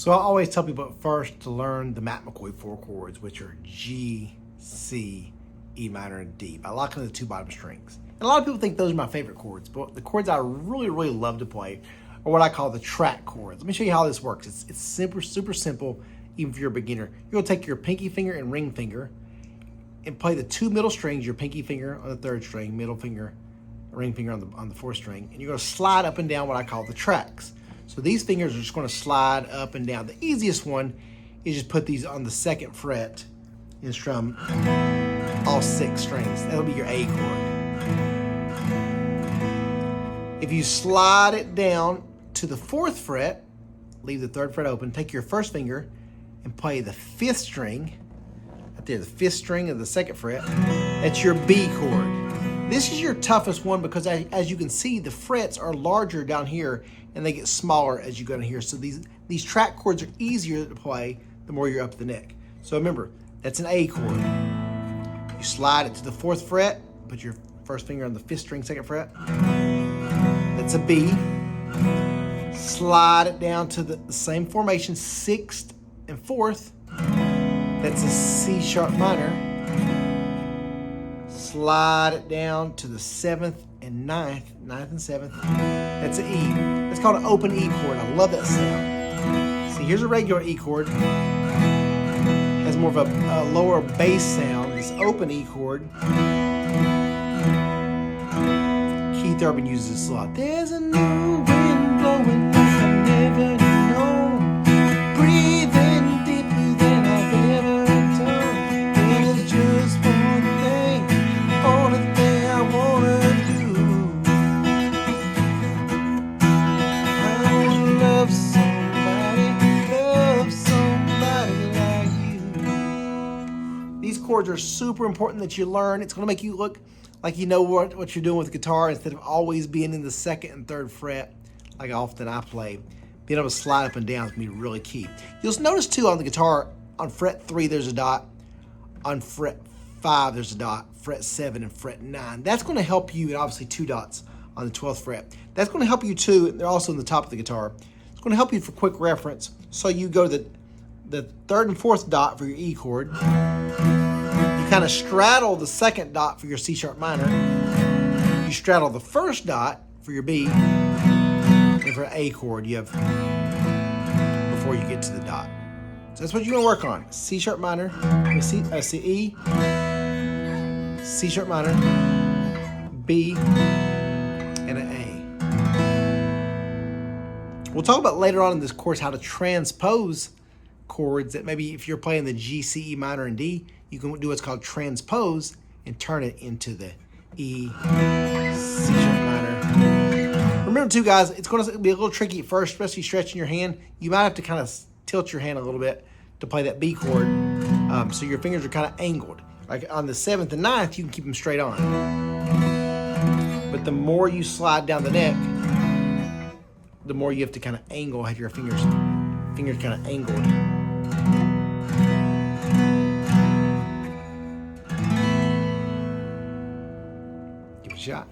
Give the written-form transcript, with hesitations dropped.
So I always tell people at first to learn the McCoy 4 chords, which are G, C, E minor, and D, by locking the two bottom strings. And a lot of people think those are my favorite chords, but the chords I really love to play are what I call the track chords. Let me show you how this works. It's super simple, even if you're a beginner. You're gonna take your pinky finger and ring finger and play the two middle strings, your pinky finger on the third string, middle finger, ring finger on the fourth string, and you're gonna slide up and down what I call the tracks. So these fingers are just gonna slide up and down. The easiest one is just put these on the second fret and strum all 6 strings. That'll be your A chord. If you slide it down to the 4th fret, leave the 3rd fret open, take your first finger and play the 5th string, right there, the 5th string of the 2nd fret. That's your B chord. This is your toughest one because as you can see, the frets are larger down here and they get smaller as you go down here. So these track chords are easier to play the more you're up the neck. So remember, that's an A chord. You slide it to the 4th fret, put your first finger on the 5th string, 2nd fret. That's a B. Slide it down to the same formation, 6th and 4th. That's a C sharp minor. Slide it down to the 7th and 9th and 7th. That's an E. That's called an open E chord. I love that sound. See, here's a regular E chord. Has more of a lower bass sound. This open E chord. Keith Urban uses this a lot. There's a new wind blowing like I've never known, breathing deeper than I've ever done. There's just one thing, only thing I wanna do. I wanna love somebody like you. These chords are super important that you learn. It's gonna make you look like you know what you're doing with the guitar instead of always being in the 2nd and 3rd fret like often I play. Being able to slide up and down is going to be really key. You'll notice too on the guitar, on fret 3 there's a dot, on fret 5 there's a dot, fret 7 and fret 9. That's going to help you, and obviously 2 dots on the 12th fret. That's going to help you too, and they're also on the top of the guitar. It's going to help you for quick reference. So you go to the 3rd and 4th dot for your E chord. Kind of straddle the 2nd dot for your C sharp minor. You straddle the 1st dot for your B, and for an A chord you have before you get to the dot. So that's what you're gonna work on: C sharp minor, E, C sharp minor, B, and an A. We'll talk about later on in this course how to transpose chords that maybe if you're playing the G, C, E minor, and D, you can do what's called transpose and turn it into the E, C sharp minor. Remember too, guys, it's going to be a little tricky at first, especially stretching your hand. You might have to kind of tilt your hand a little bit to play that B chord, so your fingers are kind of angled. Like on the 7th and 9th, you can keep them straight on. But the more you slide down the neck, the more you have to kind of angle, have your fingers kind of angled. Give it a shot.